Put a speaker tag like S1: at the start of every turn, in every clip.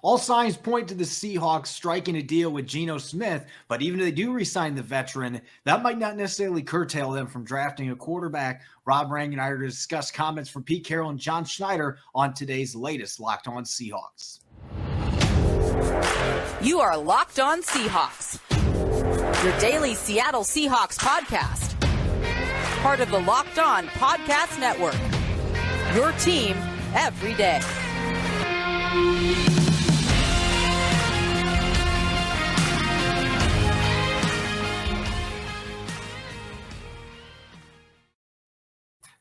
S1: All signs point to the Seahawks striking a deal with Geno Smith, but even if they do re-sign the veteran, that might not necessarily curtail them from drafting a quarterback. Rob Rang and I are to discuss comments from Pete Carroll and John Schneider on today's latest Locked On Seahawks.
S2: You are Locked On Seahawks, your daily Seattle Seahawks podcast. Part of the Locked On Podcast Network, your team every day.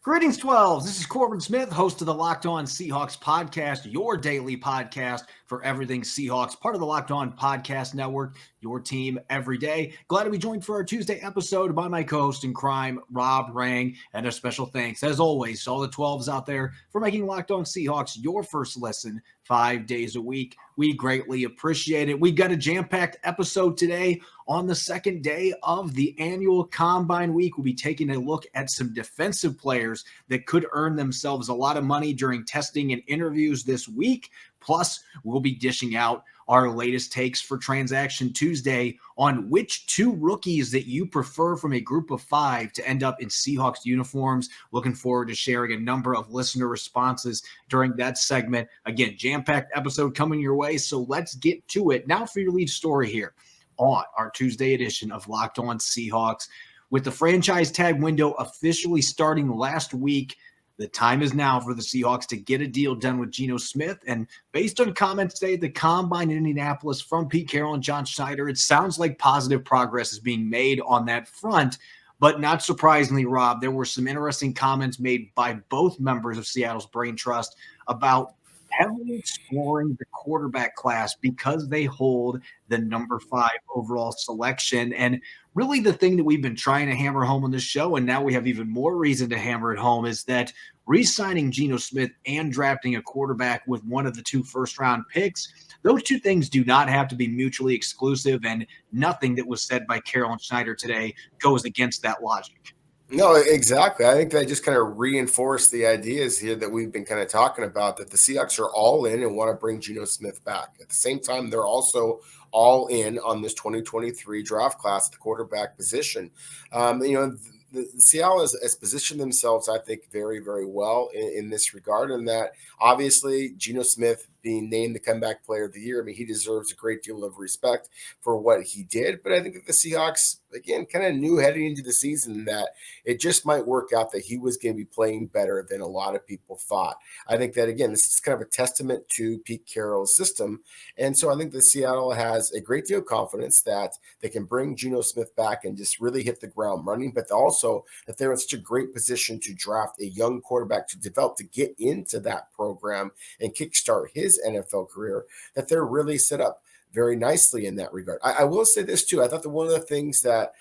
S1: Greetings, 12s. This is Corbin Smith, host of the Locked On Seahawks podcast, your daily podcast for everything Seahawks, part of the Locked On Podcast Network, your team every day. Glad to be joined for our Tuesday episode by my co-host in crime, Rob Rang, and a special thanks, as always, to all the 12s out there for making Locked On Seahawks your first listen 5 days a week. We greatly appreciate it. We got a jam-packed episode today. On the second day of the annual Combine Week, we'll be taking a look at some defensive players that could earn themselves a lot of money during testing and interviews this week. Plus, we'll be dishing out our latest takes for Transaction Tuesday on which two rookies that you prefer from a group of five to end up in Seahawks uniforms. Looking forward to sharing a number of listener responses during that segment. Again, jam-packed episode coming your way, so let's get to it. Now for your lead story here on our Tuesday edition of Locked On Seahawks. With the franchise tag window officially starting last week, the time is now for the Seahawks to get a deal done with Geno Smith. And based on comments today at the Combine in Indianapolis from Pete Carroll and John Schneider, it sounds like positive progress is being made on that front. But not surprisingly, Rob, there were some interesting comments made by both members of Seattle's Brain Trust about heavily exploring the quarterback class because they hold the number 5 overall selection. And really the thing that we've been trying to hammer home on this show, and now we have even more reason to hammer it home, is that re-signing Geno Smith and drafting a quarterback with one of the 2 first-round picks, those two things do not have to be mutually exclusive, and nothing that was said by Carroll and Schneider today goes against that logic.
S3: No, exactly. I think that just kind of reinforced the ideas here that we've been kind of talking about, that the Seahawks are all in and want to bring Geno Smith back. At the same time, they're also all in on this 2023 draft class at the quarterback position. The Seattle has positioned themselves, I think, very, very well in this regard, and that obviously Geno Smith being named the comeback player of the year, I mean, he deserves a great deal of respect for what he did. But I think that the Seahawks, again, kind of knew heading into the season that it just might work out that he was going to be playing better than a lot of people thought. I think that, again, this is kind of a testament to Pete Carroll's system. And so I think that Seattle has a great deal of confidence that they can bring Geno Smith back and just really hit the ground running, but also that they're in such a great position to draft a young quarterback to develop, to get into that program and kickstart his NFL career, that they're really set up very nicely in that regard. I will say this too. I thought that one of the things that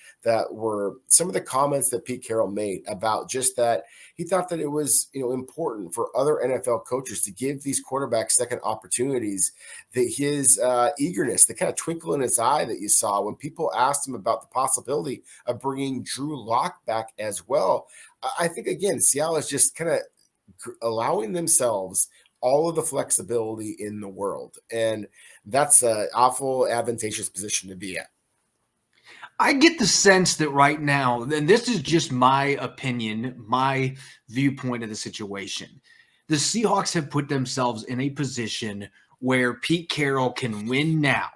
S3: were some of the comments that Pete Carroll made about just that he thought that it was important for other NFL coaches to give these quarterbacks second opportunities, that his eagerness, the kind of twinkle in his eye that you saw when people asked him about the possibility of bringing Drew Lock back as well. I think, again, Seattle is just kind of allowing themselves all of the flexibility in the world. And that's an awful advantageous position to be at.
S1: I get the sense that right now, and this is just my opinion, my viewpoint of the situation, the Seahawks have put themselves in a position where Pete Carroll can win now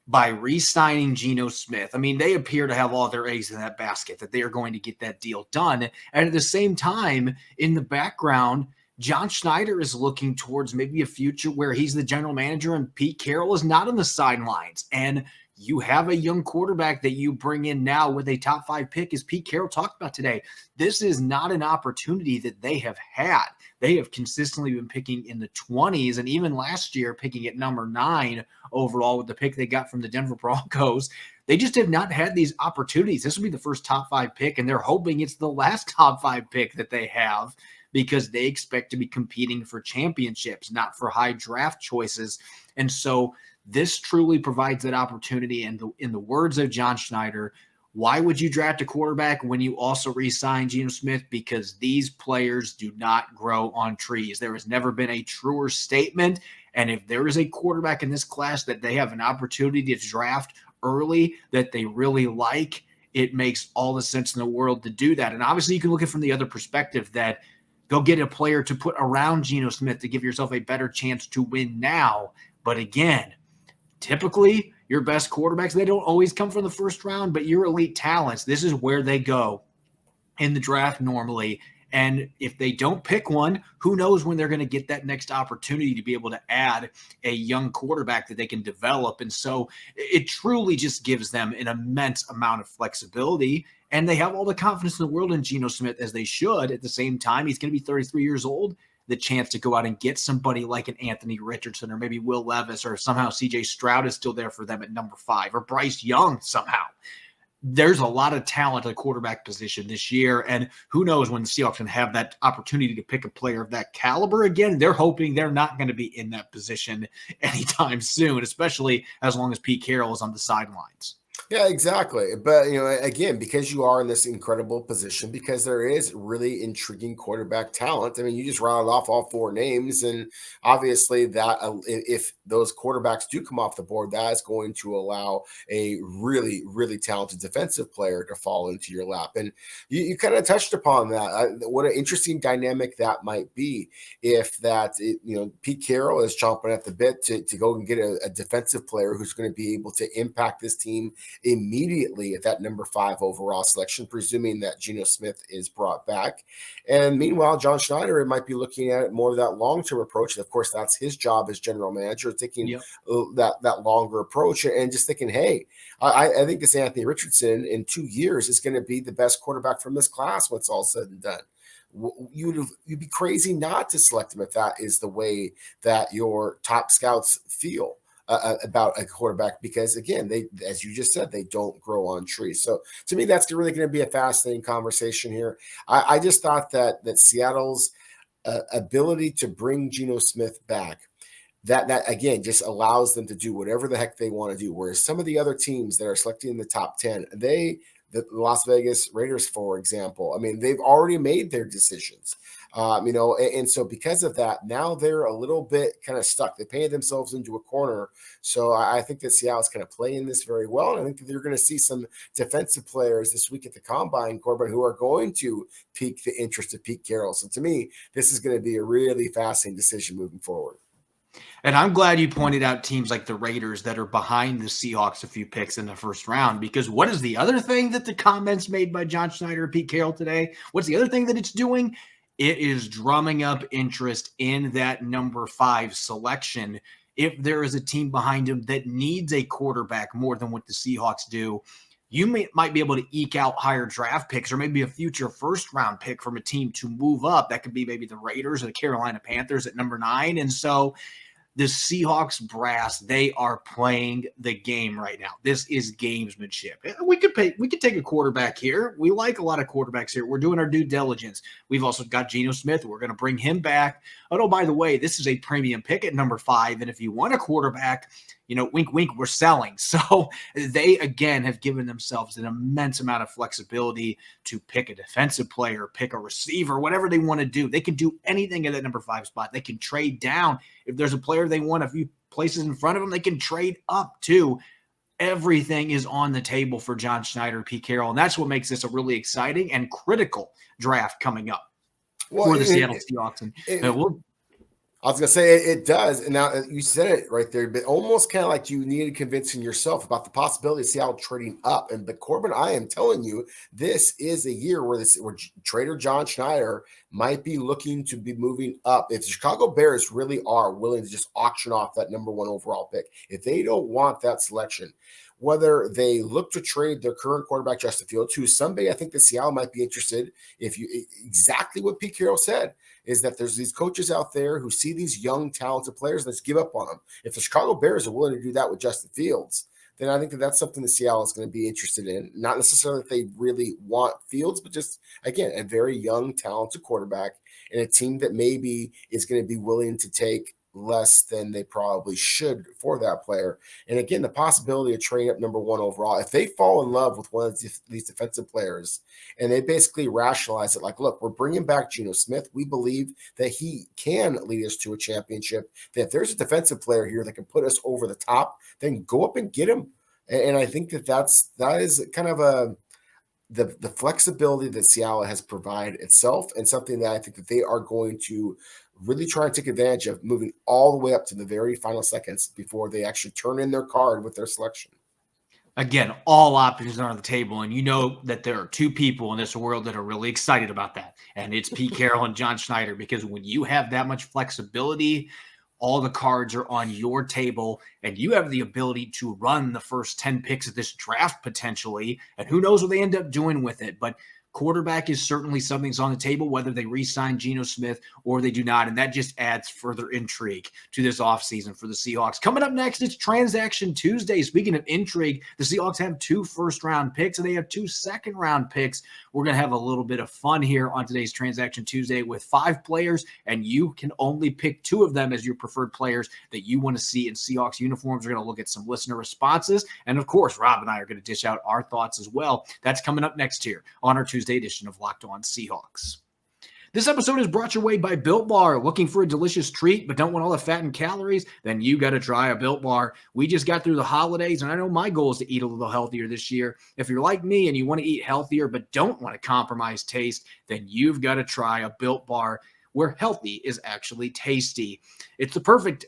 S1: by re-signing Geno Smith. I mean, they appear to have all their eggs in that basket, that they are going to get that deal done. And at the same time, in the background, John Schneider is looking towards maybe a future where he's the general manager and Pete Carroll is not on the sidelines. And you have a young quarterback that you bring in now with a top 5 pick, as Pete Carroll talked about today. This is not an opportunity that they have had. They have consistently been picking in the 20s, and even last year picking at number 9 overall with the pick they got from the Denver Broncos. They just have not had these opportunities. This will be the first top 5 pick, and they're hoping it's the last top 5 pick that they have, because they expect to be competing for championships, not for high draft choices. And so this truly provides that opportunity. And in the words of John Schneider, Why would you draft a quarterback when you also re-sign Geno Smith? Because these players do not grow on trees. There has never been a truer statement. And if there is a quarterback in this class that they have an opportunity to draft early that they really like, it makes all the sense in the world to do that. And obviously you can look at it from the other perspective that go get a player to put around Geno Smith to give yourself a better chance to win now. But again, typically your best quarterbacks, they don't always come from the first round, but your elite talents, this is where they go in the draft normally. And if they don't pick one, who knows when they're going to get that next opportunity to be able to add a young quarterback that they can develop. And so it truly just gives them an immense amount of flexibility. And they have all the confidence in the world in Geno Smith, as they should. At the same time, he's going to be 33 years old. The chance to go out and get somebody like an Anthony Richardson or maybe Will Levis, or somehow CJ Stroud is still there for them at number 5, or Bryce Young somehow. There's a lot of talent at the quarterback position this year, and who knows when the Seahawks can have that opportunity to pick a player of that caliber again. They're hoping they're not going to be in that position anytime soon, especially as long as Pete Carroll is on the sidelines.
S3: Yeah, exactly. But, again, because you are in this incredible position, because there is really intriguing quarterback talent. I mean, you just rattled off all 4 names. And obviously that if those quarterbacks do come off the board, that is going to allow a really, really talented defensive player to fall into your lap. And you kind of touched upon that. What an interesting dynamic that might be if Pete Carroll is chomping at the bit to go and get a defensive player who's going to be able to impact this team immediately at that number 5 overall selection, presuming that Geno Smith is brought back. And meanwhile, John Schneider might be looking at more of that long-term approach. And of course, that's his job as general manager, taking that longer approach and just thinking, hey, I think this Anthony Richardson in 2 years is going to be the best quarterback from this class when it's all said and done. You'd be crazy not to select him if that is the way that your top scouts feel about a quarterback, because again, they, as you just said, they don't grow on trees. So to me, that's really going to be a fascinating conversation here. I just thought that Seattle's ability to bring Geno Smith back, that again just allows them to do whatever the heck they want to do. Whereas some of the other teams that are selecting in the top 10, the Las Vegas Raiders, for example, I mean, they've already made their decisions. And so because of that, now they're a little bit kind of stuck. They painted themselves into a corner. So I think that Seattle's kind of playing this very well. And I think that you're going to see some defensive players this week at the Combine, Corbin, who are going to pique the interest of Pete Carroll. So to me, this is going to be a really fascinating decision moving forward.
S1: And I'm glad you pointed out teams like the Raiders that are behind the Seahawks a few picks in the first round, because what is the other thing that the comments made by John Schneider and Pete Carroll today? What's the other thing that it's doing? It is drumming up interest in that number 5 selection. If there is a team behind him that needs a quarterback more than what the Seahawks do, you might be able to eke out higher draft picks or maybe a future first-round pick from a team to move up. That could be maybe the Raiders or the Carolina Panthers at number 9. And so the Seahawks brass, they are playing the game right now. This is gamesmanship. We could take a quarterback here. We like a lot of quarterbacks here. We're doing our due diligence. We've also got Geno Smith. We're going to bring him back. Oh, by the way, this is a premium pick at number 5. And if you want a quarterback, wink, wink, we're selling. So they, again, have given themselves an immense amount of flexibility to pick a defensive player, pick a receiver, whatever they want to do. They can do anything at that number 5 spot. They can trade down. If there's a player they want a few places in front of them, they can trade up too. Everything is on the table for John Schneider, Pete Carroll, and that's what makes this a really exciting and critical draft coming up for the Seattle Seahawks.
S3: I was going to say it does. And now you said it right there, but almost kind of like you needed convincing yourself about the possibility of Seattle trading up. But Corbin, I am telling you, this is a year where trader John Schneider might be looking to be moving up. If the Chicago Bears really are willing to just auction off that number 1 overall pick, if they don't want that selection, whether they look to trade their current quarterback, Justin Fields, who someday I think the Seattle might be interested, exactly what Pete Carroll said, is that there's these coaches out there who see these young, talented players. Let's give up on them. If the Chicago Bears are willing to do that with Justin Fields, then I think that's something that Seattle is going to be interested in. Not necessarily that they really want Fields, but just, again, a very young, talented quarterback and a team that maybe is going to be willing to take less than they probably should for that player. And again, the possibility of trading up number 1 overall, if they fall in love with one of these defensive players and they basically rationalize it like, look, we're bringing back Geno Smith. We believe that he can lead us to a championship. That if there's a defensive player here that can put us over the top, then go up and get him. And I think that is kind of the flexibility that Seattle has provided itself, and something that I think that they are going to really try and take advantage of, moving all the way up to the very final seconds before they actually turn in their card with their selection.
S1: Again, all options are on the table, and you know that there are two people in this world that are really excited about that, and it's Pete Carroll and John Schneider, because when you have that much flexibility, all the cards are on your table, and you have the ability to run the first 10 picks of this draft potentially, and who knows what they end up doing with it. But quarterback is certainly something that's on the table, whether they re-sign Geno Smith or they do not, and that just adds further intrigue to this offseason for the Seahawks. Coming up next, it's Transaction Tuesday. Speaking of intrigue, the Seahawks have 2 first-round picks, and they have 2 second-round picks. We're going to have a little bit of fun here on today's Transaction Tuesday with 5 players, and you can only pick 2 of them as your preferred players that you want to see in Seahawks uniforms. We're going to look at some listener responses, and of course, Rob and I are going to dish out our thoughts as well. That's coming up next here on our Tuesday edition of Locked On Seahawks. This episode is brought your way by Built Bar. Looking for a delicious treat but don't want all the fat and calories? Then you got to try a Built Bar. We just got through the holidays, and I know my goal is to eat a little healthier this year. If you're like me and you want to eat healthier but don't want to compromise taste, then you've got to try a Built Bar where healthy is actually tasty. It's the perfect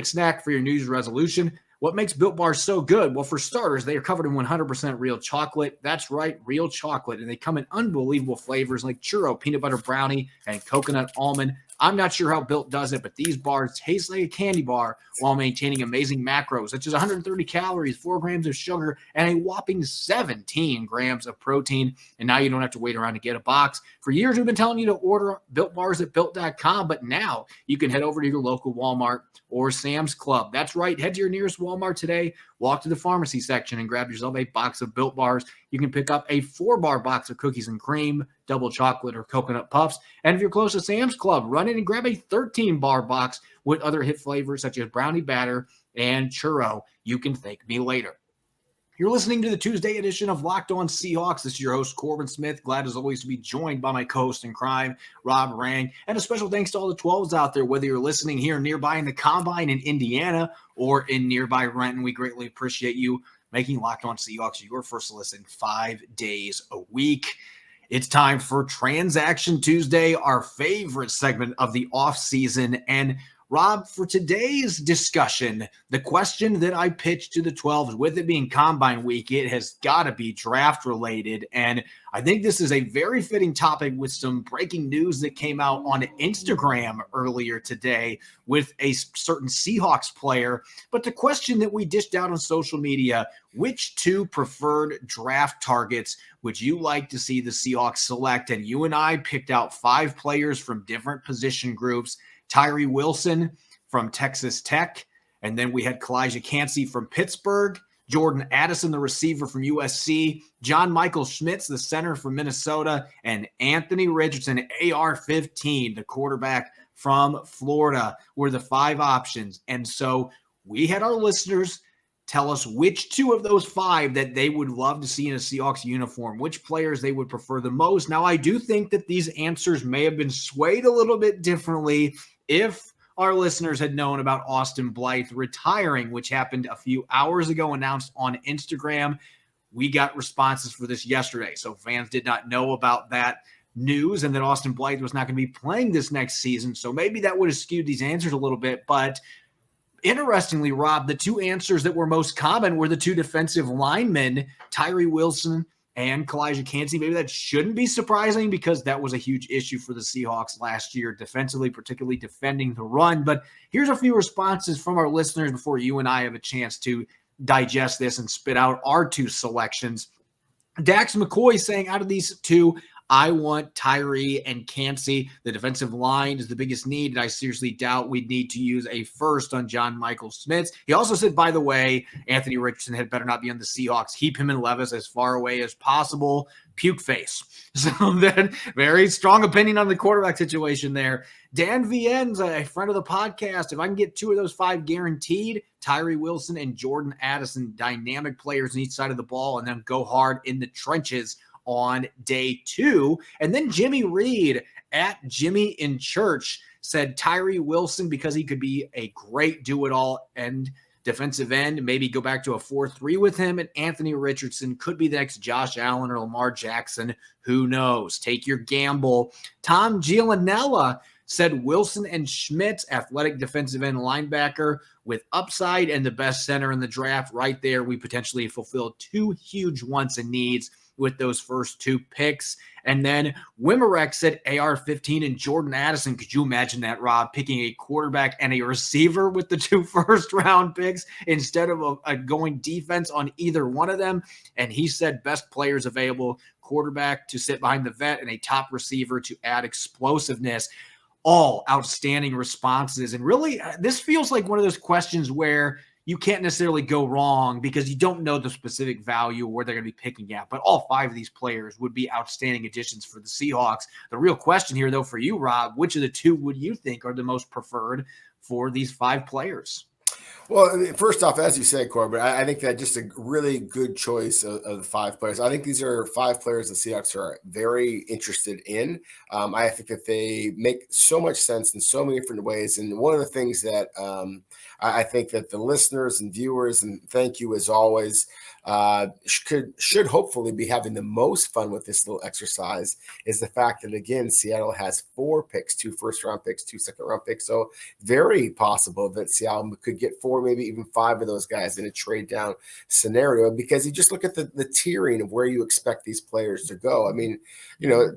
S1: snack for your New Year's resolution. What makes Built Bars so good? Well, for starters, they are covered in 100% real chocolate. That's right, real chocolate. And they come in unbelievable flavors like churro, peanut butter brownie, and coconut almond. I'm not sure how Built does it, but these bars taste like a candy bar while maintaining amazing macros, such as 130 calories, 4 grams of sugar, and a whopping 17 grams of protein. And now you don't have to wait around to get a box. For years, we've been telling you to order Built Bars at Built.com, but now you can head over to your local Walmart or Sam's Club. That's right. Head to your nearest Walmart today, walk to the pharmacy section, and grab yourself a box of Built Bars. You can pick up a 4-bar box of cookies and cream, double chocolate, or coconut puffs. And if you're close to Sam's Club, run in and grab a 13-bar box with other hit flavors such as brownie batter and churro. You can thank me later. You're listening to the Tuesday edition of Locked On Seahawks. This is your host, Corbin Smith. Glad as always to be joined by my co-host in crime, Rob Rang. And a special thanks to all the 12s out there, whether you're listening here nearby in the Combine in Indiana or in nearby Renton. We greatly appreciate you making Locked On Seahawks your first listen 5 days a week. It's time for Transaction Tuesday, our favorite segment of the offseason. And Rob, for today's discussion, the question that I pitched to the 12s, with it being Combine Week, it has got to be draft related. And I think this is a very fitting topic with some breaking news that came out on Instagram earlier today with a certain Seahawks player. But the question that we dished out on social media, which 2 preferred draft targets would you like to see the Seahawks select? And you and I picked out 5 players from different position groups. Tyree Wilson from Texas Tech, and then we had Kalijah Kancey from Pittsburgh, Jordan Addison, the receiver from USC, John Michael Schmitz, the center from Minnesota, and Anthony Richardson, AR-15, the quarterback from Florida, were the 5 options. And so we had our listeners tell us which 2 of those 5 that they would love to see in a Seahawks uniform, which players they would prefer the most. Now, I do think that these answers may have been swayed a little bit differently if our listeners had known about Austin Blythe retiring, which happened a few hours ago, announced on Instagram. We got responses for this yesterday, so fans did not know about that news and that Austin Blythe was not going to be playing this next season. So maybe that would have skewed these answers a little bit. But interestingly, Rob, the 2 answers that were most common were the 2 defensive linemen, Tyree Wilson and Kalijah Kancey. Maybe that shouldn't be surprising because that was a huge issue for the Seahawks last year defensively, particularly defending the run. But here's a few responses from our listeners before you and I have a chance to digest this and spit out our 2 selections. Dax McCoy saying, out of these 2, I want Tyree and Kancey. The defensive line is the biggest need, and I seriously doubt we'd need to use a first on John Michael Schmitz. He also said, by the way, Anthony Richardson had better not be on the Seahawks. Keep him and Levis as far away as possible. puke face. So then very strong opinion on the quarterback situation there. Dan Vien's a friend of the podcast. If I can get 2 of those 5 guaranteed, Tyree Wilson and Jordan Addison, dynamic players on each side of the ball, and then go hard in the trenches on day 2. And then Jimmy Reed at Jimmy in Church said Tyree Wilson because he could be a great do-it-all and defensive end, maybe go back to a 4-3 with him, and Anthony Richardson could be the next Josh Allen or Lamar Jackson. Who knows? Take your gamble. Tom Gianella said Wilson and Schmidt, athletic defensive end linebacker with upside and the best center in the draft. Right there, we potentially fulfill 2 huge wants and needs with those first 2 picks. And then Wimerek said AR-15 and Jordan Addison. Could you imagine that, Rob, picking a quarterback and a receiver with the 2 first-round picks instead of going defense on either one of them? And he said best players available, quarterback to sit behind the vet and a top receiver to add explosiveness. All outstanding responses. And really, this feels like one of those questions where you can't necessarily go wrong because you don't know the specific value where they're going to be picking at. But all 5 of these players would be outstanding additions for the Seahawks. The real question here, though, for you, Rob, which of the 2 would you think are the most preferred for these 5 players?
S3: Well, first off, as you said, Corbin, I think that just a really good choice of the 5 players. I think these are 5 players the Seahawks are very interested in. I think that they make so much sense in so many different ways. And one of the things that I think that the listeners and viewers, and thank you as always, should hopefully be having the most fun with this little exercise is the fact that, again, Seattle has 4 picks, 2 first-round picks, 2 second-round picks. So very possible that Seattle could get 4, maybe even 5 of those guys in a trade-down scenario, because you just look at the tiering of where you expect these players to go. I mean,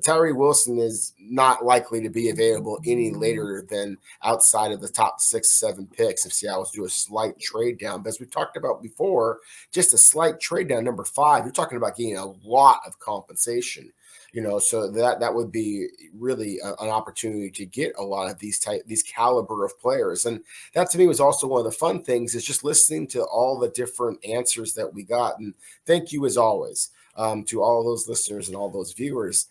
S3: Tyree Wilson is not likely to be available any later than outside of the top 6, 7 picks if Seattle was to do a slight trade down. But as we talked about before, just a slight trade down, number 5, you're talking about getting a lot of compensation. So that would be really an opportunity to get a lot of these caliber of players. And that to me was also one of the fun things, is just listening to all the different answers that we got. And thank you as always to all of those listeners and all those viewers.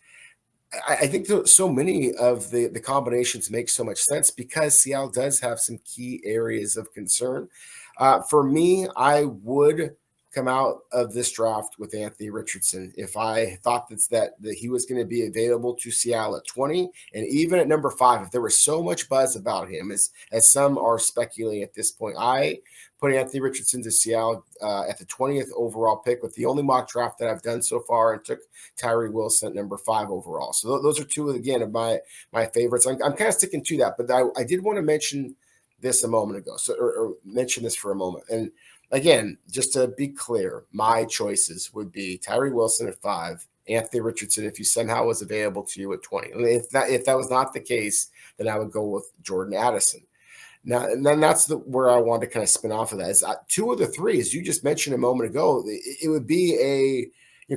S3: I think so many of the combinations make so much sense because Seattle does have some key areas of concern. For me, I would come out of this draft with Anthony Richardson if I thought that he was going to be available to Seattle at 20, and even at number 5, if there was so much buzz about him as some are speculating at this point. I put Anthony Richardson to Seattle at the 20th overall pick with the only mock draft that I've done so far, and took Tyree Wilson at number 5 overall. So those are 2 again of my favorites. I'm kind of sticking to that, but I did want to mention this a moment ago, or mention this for a moment. And again, just to be clear, my choices would be Tyree Wilson at 5, Anthony Richardson if he somehow was available to you at 20. If that was not the case, then I would go with Jordan Addison. Now, and then that's where I wanted to kind of spin off of that. Is 2 of the 3, as you just mentioned a moment ago, it would be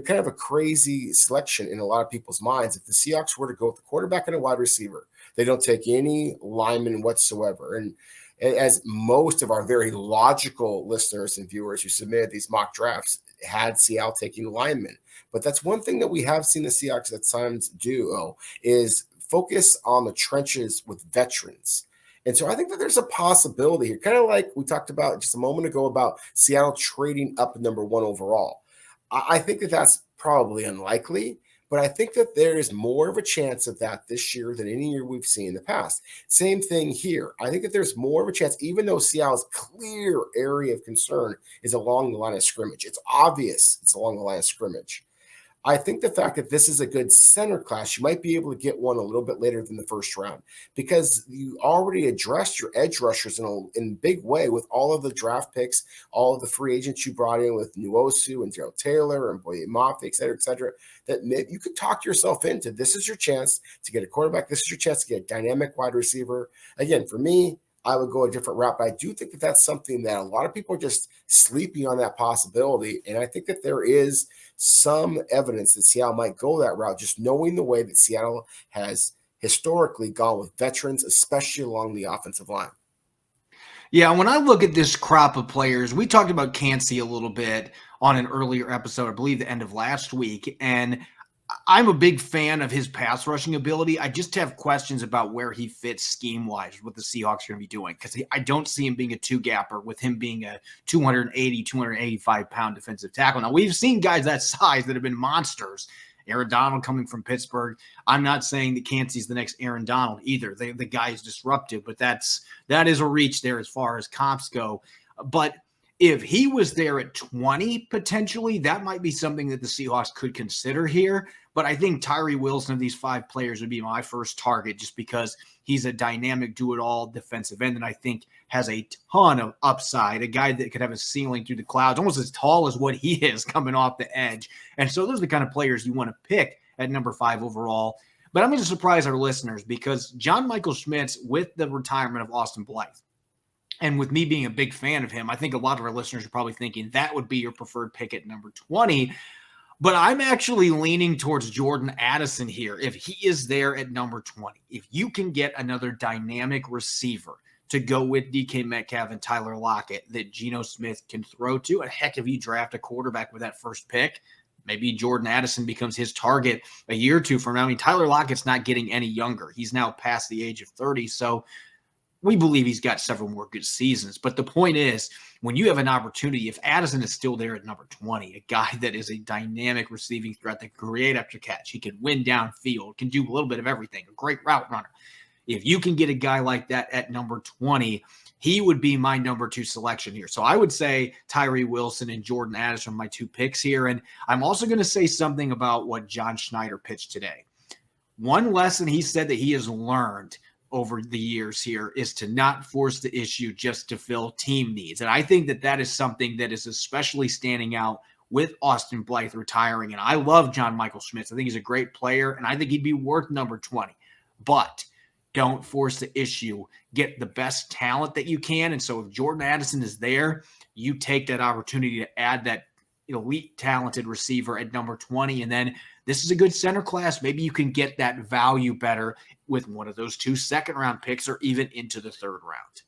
S3: kind of a crazy selection in a lot of people's minds if the Seahawks were to go with the quarterback and a wide receiver. They don't take any linemen whatsoever. And as most of our very logical listeners and viewers who submitted these mock drafts had Seattle taking linemen. But that's one thing that we have seen the Seahawks at times do, is focus on the trenches with veterans. And so I think that there's a possibility here, kind of like we talked about just a moment ago about Seattle trading up number 1 overall. I think that that's probably unlikely, but I think that there is more of a chance of that this year than any year we've seen in the past. Same thing here. I think that there's more of a chance, even though Seattle's clear area of concern is along the line of scrimmage. It's obvious it's along the line of scrimmage. I think the fact that this is a good center class, you might be able to get one a little bit later than the first round, because you already addressed your edge rushers in a big way with all of the draft picks, all of the free agents you brought in with Nwosu and Darrell Taylor and Boye Mafe, et cetera, that maybe you could talk yourself into. This is your chance to get a quarterback. This is your chance to get a dynamic wide receiver. Again, for me, I would go a different route, but I do think that that's something that a lot of people are just sleeping on that possibility. And I think that there is some evidence that Seattle might go that route, just knowing the way that Seattle has historically gone with veterans, especially along the offensive line.
S1: Yeah, when I look at this crop of players, we talked about Kancey a little bit on an earlier episode, I believe the end of last week, and I'm a big fan of his pass rushing ability. I just have questions about where he fits scheme-wise, what the Seahawks are going to be doing, because I don't see him being a two-gapper with him being a 280, 285-pound defensive tackle. Now, we've seen guys that size that have been monsters. Aaron Donald coming from Pittsburgh. I'm not saying that Kancey's the next Aaron Donald either. The guy is disruptive, but that is a reach there as far as comps go. But if he was there at 20, potentially, that might be something that the Seahawks could consider here. But I think Tyree Wilson of these 5 players would be my first target just because he's a dynamic do-it-all defensive end and I think has a ton of upside, a guy that could have a ceiling through the clouds, almost as tall as what he is coming off the edge. And so those are the kind of players you want to pick at number 5 overall. But I'm going to surprise our listeners because John Michael Schmitz, with the retirement of Austin Blythe, and with me being a big fan of him, I think a lot of our listeners are probably thinking that would be your preferred pick at number 20. But I'm actually leaning towards Jordan Addison here. If he is there at number 20, if you can get another dynamic receiver to go with DK Metcalf and Tyler Lockett that Geno Smith can throw to, and heck, if you draft a quarterback with that first pick, maybe Jordan Addison becomes his target a year or two from now. I mean, Tyler Lockett's not getting any younger. He's now past the age of 30, so we believe he's got several more good seasons. But the point is, when you have an opportunity, if Addison is still there at number 20, a guy that is a dynamic receiving threat that can create after catch, he can win downfield, can do a little bit of everything, a great route runner. If you can get a guy like that at number 20, he would be my number 2 selection here. So I would say Tyree Wilson and Jordan Addison are my 2 picks here. And I'm also going to say something about what John Schneider pitched today. One lesson he said that he has learned over the years here is to not force the issue just to fill team needs. And I think that that is something that is especially standing out with Austin Blythe retiring. And I love John Michael Schmitz. I think he's a great player, and I think he'd be worth number 20. But don't force the issue. Get the best talent that you can. And so if Jordan Addison is there, you take that opportunity to add that elite talented receiver at number 20. And then this is a good center class. Maybe you can get that value better with one of those 2 second-round picks or even into the 3rd round.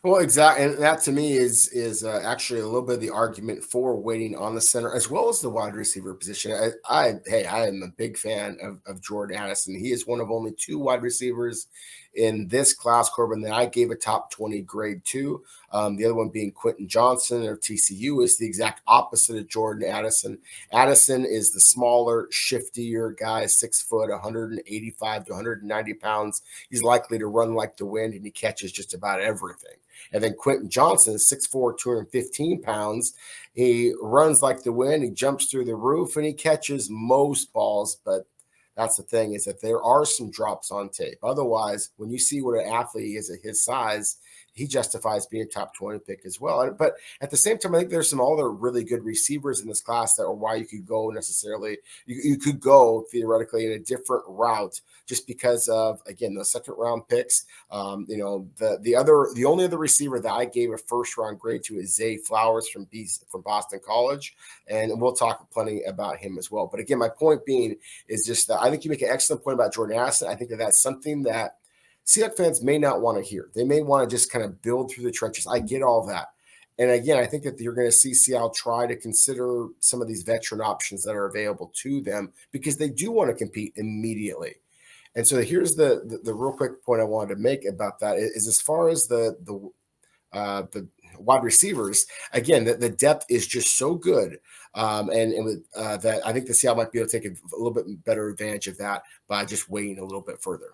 S3: Well, exactly. And that to me is actually a little bit of the argument for waiting on the center as well as the wide receiver position. I am a big fan of Jordan Addison. He is one of only 2 wide receivers in this class, Corbin, that I gave a top 20 grade to. The other one being Quentin Johnson of TCU is the exact opposite of Jordan Addison. Addison is the smaller, shiftier guy, 6 foot, 185 to 190 pounds. He's likely to run like the wind, and he catches just about everything. And then Quentin Johnson is 6'4", 215 pounds. He runs like the wind. He jumps through the roof, and he catches most balls. But that's the thing, is that there are some drops on tape. Otherwise, when you see what an athlete is at his size, he justifies being a top 20 pick as well. But at the same time, I think there's some other really good receivers in this class that are why you could go necessarily, you could go theoretically in a different route just because of, again, the 2nd round picks. The only other receiver that I gave a 1st round grade to is Zay Flowers from Boston College. And we'll talk plenty about him as well. But again, my point being is just that I think you make an excellent point about Jordan Addison. I think that that's something that Seahawks fans may not want to hear. They may want to just kind of build through the trenches. I get all that. And again, I think that you're going to see Seattle try to consider some of these veteran options that are available to them because they do want to compete immediately. And so here's the real quick point I wanted to make about that is as far as the wide receivers, again, the depth is just so good. That I think the Seattle might be able to take a little bit better advantage of that by just waiting a little bit further.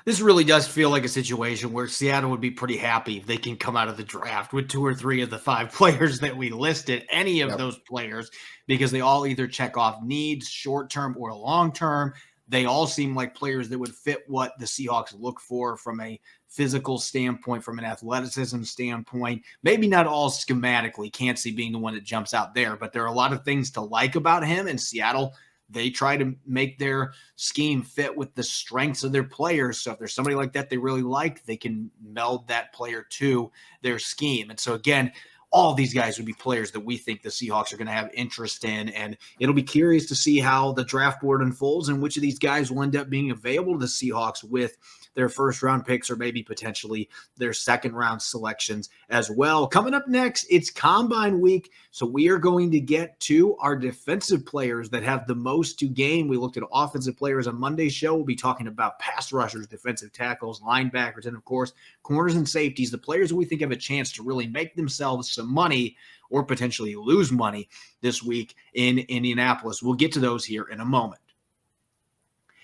S1: This really does feel like a situation where Seattle would be pretty happy if they can come out of the draft with 2 or 3 of the 5 players that we listed, any of those players, because they all either check off needs, short-term or long-term. They all seem like players that would fit what the Seahawks look for from a physical standpoint, from an athleticism standpoint. Maybe not all schematically, Kancey being the one that jumps out there, but there are a lot of things to like about him. In Seattle, they try to make their scheme fit with the strengths of their players. So if there's somebody like that they really like, they can meld that player to their scheme. And so again, all of these guys would be players that we think the Seahawks are going to have interest in. And it'll be curious to see how the draft board unfolds and which of these guys will end up being available to the Seahawks with their first round picks or maybe potentially their second round selections as well. Coming up next, it's Combine Week. So we are going to get to our defensive players that have the most to gain. We looked at offensive players on Monday's show. We'll be talking about pass rushers, defensive tackles, linebackers, and of course, corners and safeties, the players that we think have a chance to really make themselves some money or potentially lose money this week in Indianapolis. We'll get to those here in a moment.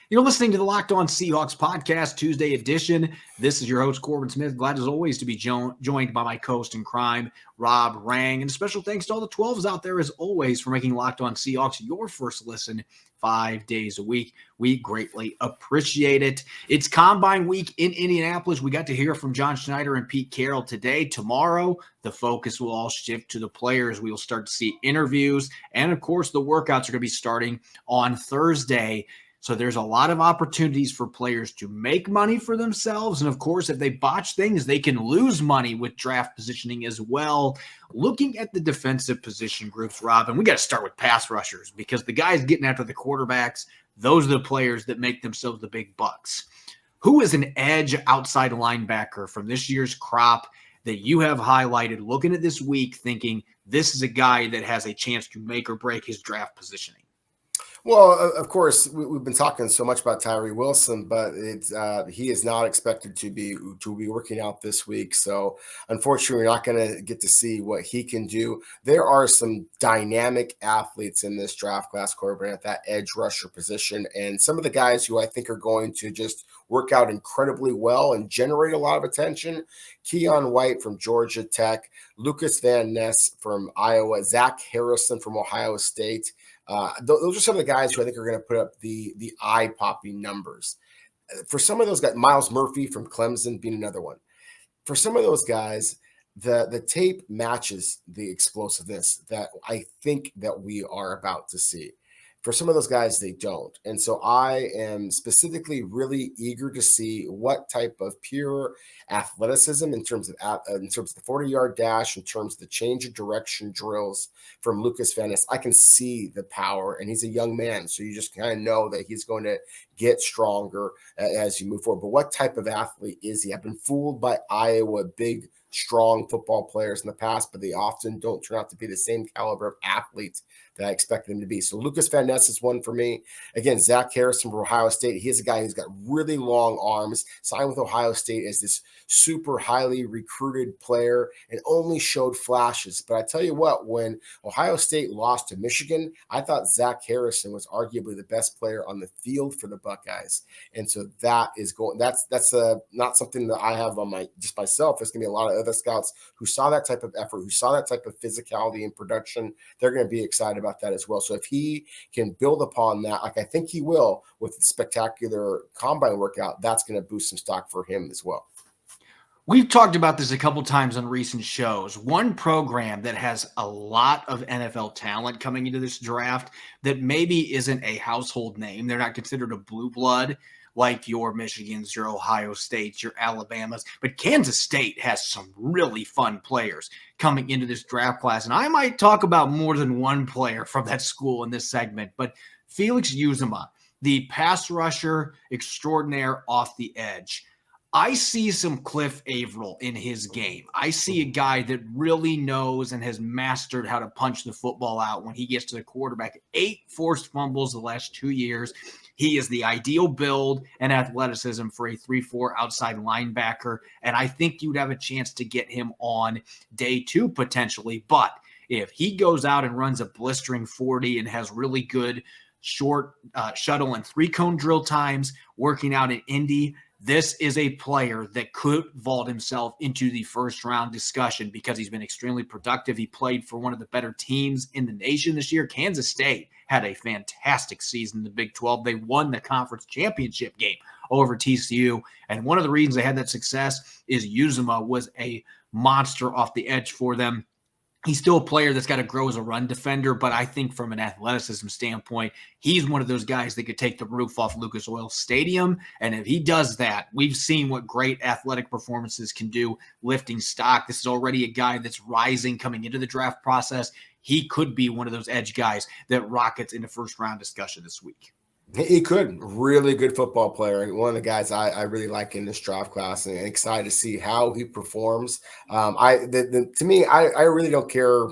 S1: You're listening to the Locked On Seahawks podcast, Tuesday edition. This is your host, Corbin Smith. Glad as always to be joined by my co-host in crime, Rob Rang. And a special thanks to all the 12s out there, as always, for making Locked On Seahawks your first listen 5 days a week. We greatly appreciate it. It's Combine Week in Indianapolis. We got to hear from John Schneider and Pete Carroll today. Tomorrow, the focus will all shift to the players. We will start to see interviews. And, of course, the workouts are going to be starting on Thursday. So there's a lot of opportunities for players to make money for themselves. And of course, if they botch things, they can lose money with draft positioning as well. Looking at the defensive position groups, Rob, and we got to start with pass rushers because the guys getting after the quarterbacks, those are the players that make themselves the big bucks. Who is an edge outside linebacker from this year's crop that you have highlighted looking at this week thinking this is a guy that has a chance to make or break his draft positioning?
S3: Well, of course, we've been talking so much about Tyree Wilson, but he is not expected to be working out this week. So, unfortunately, we're not going to get to see what he can do. There are some dynamic athletes in this draft class, Corbin, at that edge rusher position, and some of the guys who I think are going to just work out incredibly well and generate a lot of attention. Keon White from Georgia Tech, Lucas Van Ness from Iowa, Zach Harrison from Ohio State. Those are some of the guys who I think are going to put up the eye-popping numbers. For some of those guys, Miles Murphy from Clemson being another one. For some of those guys, the tape matches the explosiveness that I think that we are about to see. For some of those guys, they don't. And so I am specifically really eager to see what type of pure athleticism in terms of the 40-yard dash, in terms of the change of direction drills from Lucas Van Ness. I can see the power, and he's a young man, so you just kind of know that he's going to get stronger as you move forward. But what type of athlete is he? I've been fooled by Iowa big, strong football players in the past, but they often don't turn out to be the same caliber of athletes that I expect them to be. So Lucas Van Ness is one for me. Again, Zach Harrison from Ohio State. He is a guy who's got really long arms, signed with Ohio State as this super highly recruited player and only showed flashes. But I tell you what, when Ohio State lost to Michigan, I thought Zach Harrison was arguably the best player on the field for the Buckeyes. And so that's not something that I have on myself. There's going to be a lot of other scouts who saw that type of effort, who saw that type of physicality in production. They're going to be excited about that as well. So if he can build upon that, like I think he will with the spectacular combine workout, that's going to boost some stock for him as well.
S1: We've talked about this a couple times on recent shows. One program that has a lot of NFL talent coming into this draft that maybe isn't a household name. They're not considered a blue blood like your Michigans, your Ohio States, your Alabamas. But Kansas State has some really fun players coming into this draft class. And I might talk about more than one player from that school in this segment. But Felix Uzomah, the pass rusher extraordinaire off the edge. I see some Cliff Averill in his game. I see a guy that really knows and has mastered how to punch the football out when he gets to the quarterback. 8 forced fumbles the last 2 years. He is the ideal build and athleticism for a 3-4 outside linebacker, and I think you'd have a chance to get him on day 2 potentially. But if he goes out and runs a blistering 40 and has really good short shuttle and 3-cone drill times working out in Indy, this is a player that could vault himself into the first round discussion because he's been extremely productive. He played for one of the better teams in the nation this year. Kansas State had a fantastic season in the Big 12. They won the conference championship game over TCU. And one of the reasons they had that success is Uzomah was a monster off the edge for them. He's still a player that's got to grow as a run defender, but I think from an athleticism standpoint, he's one of those guys that could take the roof off Lucas Oil Stadium. And if he does that, we've seen what great athletic performances can do lifting stock. This is already a guy that's rising coming into the draft process. He could be one of those edge guys that rockets into first round discussion this week.
S3: He could. Really good football player. And one of the guys I really like in this draft class, and excited to see how he performs. To me, I really don't care,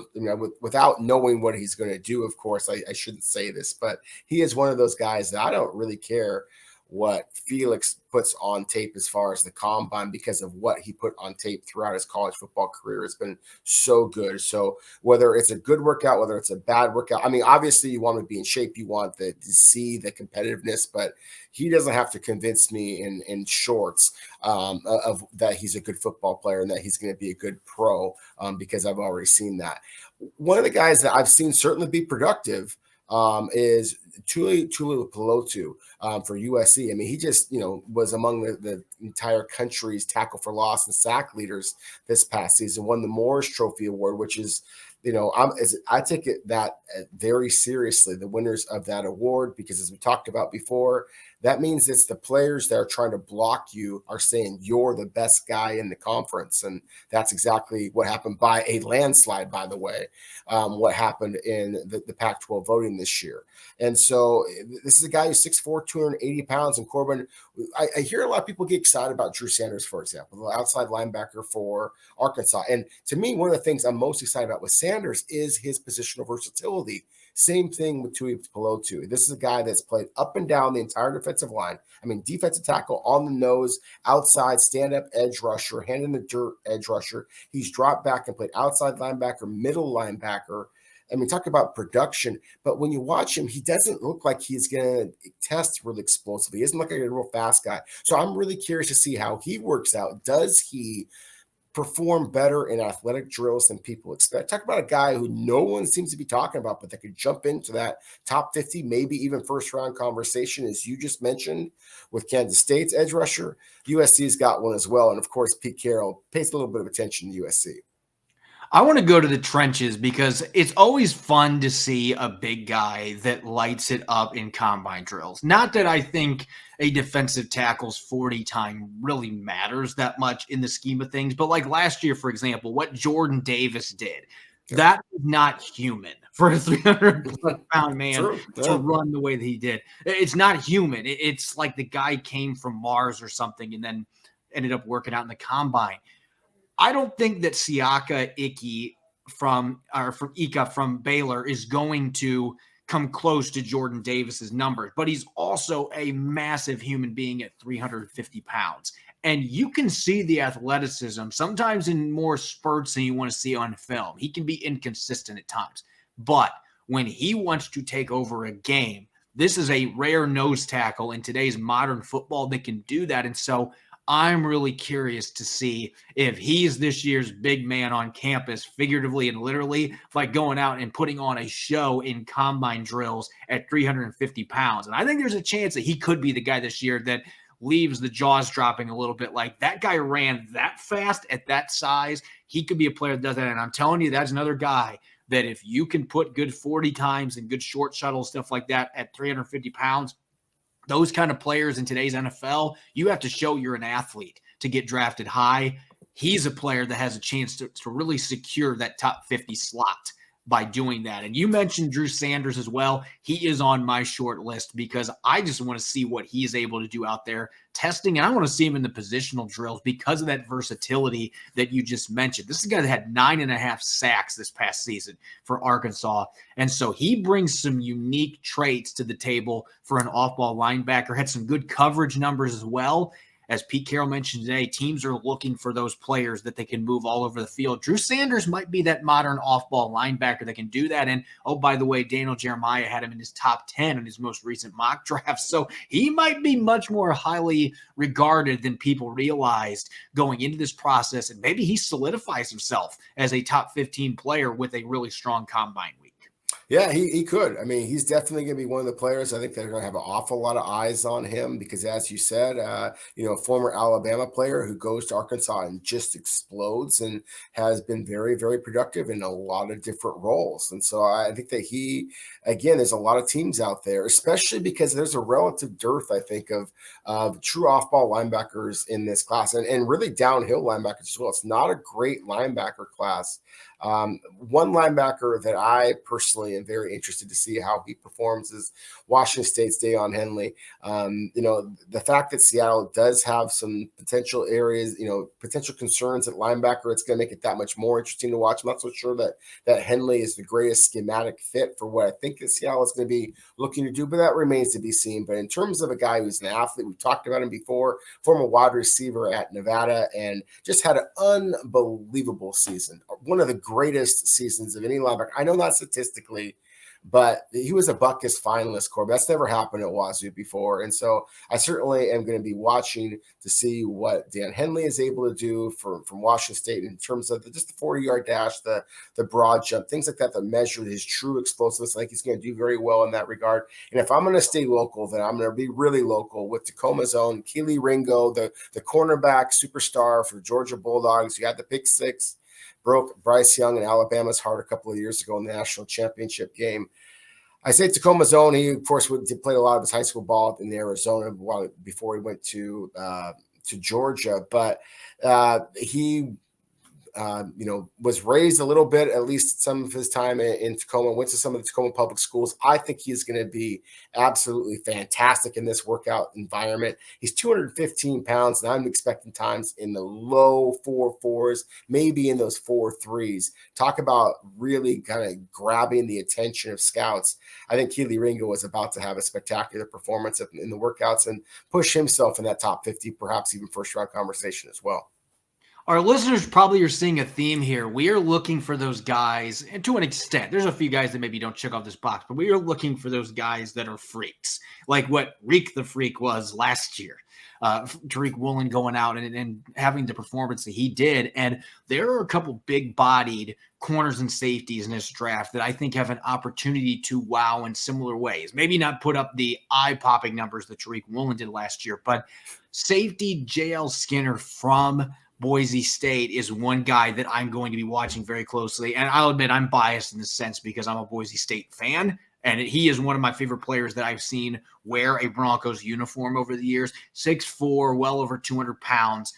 S3: without knowing what he's going to do. Of course, I shouldn't say this, but he is one of those guys that I don't really care what Felix puts on tape as far as the combine, because of what he put on tape throughout his college football career has been so good. So whether it's a good workout, whether it's a bad workout, obviously you want to be in shape, you want to see the competitiveness, but he doesn't have to convince me in shorts of that he's a good football player and that he's going to be a good pro, because I've already seen that. One of the guys that I've seen certainly be productive is Tuli Pelotu for USC. He just, was among the entire country's tackle for loss and sack leaders this past season, won the Morris Trophy Award, which is, I take it that very seriously, the winners of that award, because as we talked about before, that means it's the players that are trying to block you are saying you're the best guy in the conference. And that's exactly what happened by a landslide, by the way, what happened in the Pac-12 voting this year. And so this is a guy who's 6'4", 280 pounds. And Corbin, I hear a lot of people get excited about Drew Sanders, for example, the outside linebacker for Arkansas. And to me, one of the things I'm most excited about with Sanders is his positional versatility. Same thing with Tuli Pelotu. This is a guy that's played up and down the entire defensive line. Defensive tackle, on the nose, outside, stand-up edge rusher, hand in the dirt edge rusher. He's dropped back and played outside linebacker, middle linebacker. Talk about production, but when you watch him, he doesn't look like he's going to test really explosively. He doesn't look like a real fast guy. So I'm really curious to see how he works out. Does he perform better in athletic drills than people expect? Talk about a guy who no one seems to be talking about, but that could jump into that top 50, maybe even first round conversation, as you just mentioned, with Kansas State's edge rusher. USC's got one as well. And of course, Pete Carroll pays a little bit of attention to USC.
S1: I want to go to the trenches because it's always fun to see a big guy that lights it up in combine drills. Not that I think a defensive tackle's 40 time really matters that much in the scheme of things, but like last year, for example, what Jordan Davis did, that was not human for a 300-pound man to run the way that he did. It's not human. It's like the guy came from Mars or something and then ended up working out in the combine. I don't think that Siaka Ika from Baylor is going to come close to Jordan Davis's numbers, but he's also a massive human being at 350 pounds. And you can see the athleticism sometimes in more spurts than you want to see on film. He can be inconsistent at times, but when he wants to take over a game, this is a rare nose tackle in today's modern football that can do that. And so I'm really curious to see if he's this year's big man on campus, figuratively and literally, like going out and putting on a show in combine drills at 350 pounds. And I think there's a chance that he could be the guy this year that leaves the jaws dropping a little bit. Like, that guy ran that fast at that size. He could be a player that does that. And I'm telling you, that's another guy that if you can put good 40 times and good short shuttle stuff like that at 350 pounds, those kind of players in today's NFL, you have to show you're an athlete to get drafted high. He's a player that has a chance to really secure that top 50 slot by doing that. And you mentioned Drew Sanders as well. He is on my short list because I just want to see what he is able to do out there testing. And I want to see him in the positional drills because of that versatility that you just mentioned. This is a guy that had 9.5 sacks this past season for Arkansas. And so he brings some unique traits to the table for an off-ball linebacker, had some good coverage numbers as well. As Pete Carroll mentioned today, teams are looking for those players that they can move all over the field. Drew Sanders might be that modern off-ball linebacker that can do that. And, oh, by the way, Daniel Jeremiah had him in his top 10 in his most recent mock draft. So he might be much more highly regarded than people realized going into this process. And maybe he solidifies himself as a top 15 player with a really strong combine week.
S3: Yeah, he could. I mean, he's definitely going to be one of the players. I think they're going to have an awful lot of eyes on him because, as you said, a former Alabama player who goes to Arkansas and just explodes and has been very, very productive in a lot of different roles. And so I think that again, there's a lot of teams out there, especially because there's a relative dearth, I think, of true off-ball linebackers in this class and really downhill linebackers as well. It's not a great linebacker class. One linebacker that I personally am very interested to see how he performs is Washington State's Deion Henley. The fact that Seattle does have some potential areas, potential concerns at linebacker, it's going to make it that much more interesting to watch. I'm not so sure that Henley is the greatest schematic fit for what I think that Seattle is going to be looking to do, but that remains to be seen. But in terms of a guy who's an athlete, we've talked about him before, former wide receiver at Nevada, and just had an unbelievable season. One of the greatest seasons of any linebacker. I know not statistically, but he was a Butkus finalist, Corbin. That's never happened at Wazoo before. And so I certainly am going to be watching to see what Dan Henley is able to do from Washington State in terms of just the 40-yard dash, the broad jump, things like that measure his true explosiveness. I think he's going to do very well in that regard. And if I'm going to stay local, then I'm going to be really local with Tacoma's own Kelee Ringo, the cornerback superstar for the Georgia Bulldogs. You had the pick six. Broke Bryce Young and Alabama's heart a couple of years ago in the national championship game. I say Tacoma's own. He, of course, played a lot of his high school ball in Arizona before he went to Georgia. But he was raised a little bit, at least some of his time in Tacoma, went to some of the Tacoma public schools. I think he's going to be absolutely fantastic in this workout environment. He's 215 pounds, and I'm expecting times in the low 4.4s, maybe in those 4.3s. Talk about really kind of grabbing the attention of scouts. I think Kelee Ringo is about to have a spectacular performance in the workouts and push himself in that top 50, perhaps even first-round conversation as well.
S1: Our listeners probably are seeing a theme here. We are looking for those guys, and to an extent, there's a few guys that maybe don't check off this box, but we are looking for those guys that are freaks, like what Reek the Freak was last year. Tariq Woolen going out and having the performance that he did. And there are a couple big-bodied corners and safeties in this draft that I think have an opportunity to wow in similar ways. Maybe not put up the eye-popping numbers that Tariq Woolen did last year, but safety J.L. Skinner from Boise State is one guy that I'm going to be watching very closely. And I'll admit I'm biased in this sense because I'm a Boise State fan. And he is one of my favorite players that I've seen wear a Broncos uniform over the years. 6'4", well over 200 pounds.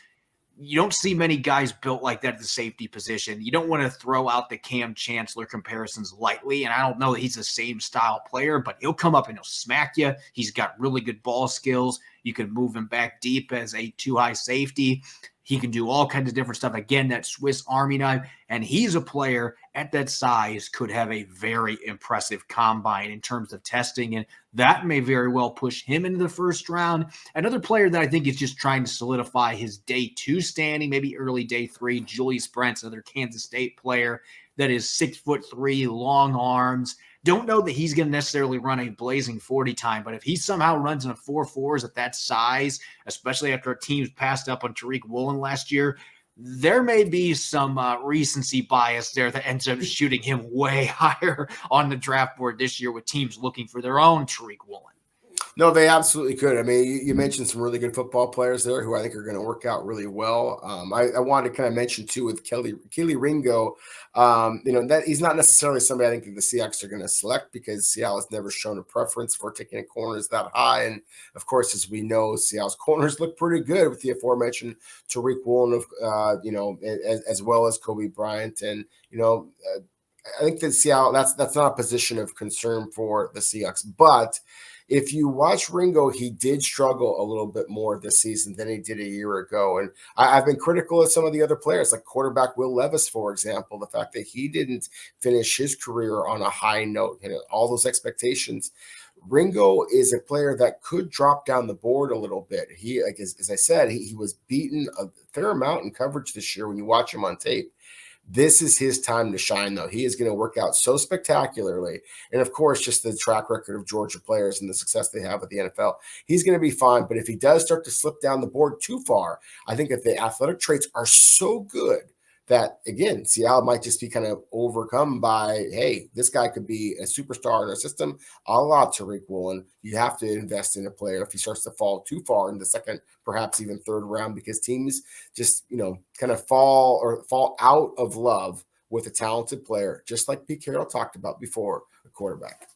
S1: You don't see many guys built like that at the safety position. You don't want to throw out the Cam Chancellor comparisons lightly. And I don't know that he's the same style player, but he'll come up and he'll smack you. He's got really good ball skills. You can move him back deep as a two-high safety. He can do all kinds of different stuff. Again, that Swiss Army knife. And he's a player at that size could have a very impressive combine in terms of testing. And that may very well push him into the first round. Another player that I think is just trying to solidify his day 2 standing, maybe early day 3, Julius Brents, another Kansas State player that is 6'3", long arms. Don't know that he's going to necessarily run a blazing 40 time, but if he somehow runs in a 4.4s at that size, especially after our teams passed up on Tariq Woolen last year, there may be some recency bias there that ends up shooting him way higher on the draft board this year with teams looking for their own Tariq Woolen.
S3: No, they absolutely could. I mean, you mentioned some really good football players there who I think are going to work out really well. I wanted to kind of mention too with Kelee Ringo, that he's not necessarily somebody I think that the Seahawks are going to select because Seattle has never shown a preference for taking corners that high. And of course, as we know, Seattle's corners look pretty good with the aforementioned Tariq Woolen, as well as Kobe Bryant. And, I think that Seattle, that's not a position of concern for the Seahawks, but if you watch Ringo, he did struggle a little bit more this season than he did a year ago. And I've been critical of some of the other players, like quarterback Will Levis, for example, the fact that he didn't finish his career on a high note, all those expectations. Ringo is a player that could drop down the board a little bit. He, like as I said, he was beaten a fair amount in coverage this year when you watch him on tape. This is his time to shine, though. He is going to work out so spectacularly. And, of course, just the track record of Georgia players and the success they have with the NFL. He's going to be fine. But if he does start to slip down the board too far, I think that the athletic traits are so good that, again, Seattle might just be kind of overcome by, hey, this guy could be a superstar in our system. A la Tariq Woolen. You have to invest in a player if he starts to fall too far in the second, perhaps even third round, because teams just, kind of fall out of love with a talented player, just like Pete Carroll talked about before, a quarterback.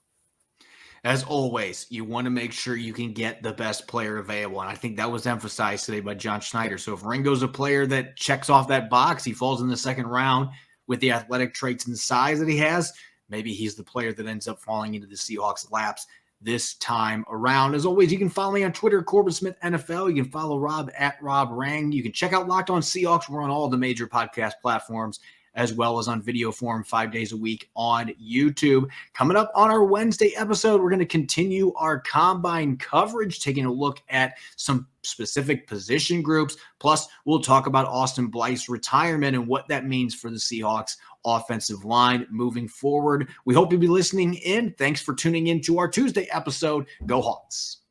S1: As always, you want to make sure you can get the best player available. And I think that was emphasized today by John Schneider. So if Ringo's a player that checks off that box, he falls in the second round with the athletic traits and size that he has, maybe he's the player that ends up falling into the Seahawks' laps this time around. As always, you can follow me on Twitter, Corbin Smith NFL. You can follow Rob at Rob Rang. You can check out Locked On Seahawks. We're on all the major podcast platforms, as well as on video form 5 days a week on YouTube. Coming up on our Wednesday episode, we're going to continue our combine coverage, taking a look at some specific position groups. Plus, we'll talk about Austin Blythe's retirement and what that means for the Seahawks offensive line moving forward. We hope you'll be listening in. Thanks for tuning in to our Tuesday episode. Go Hawks.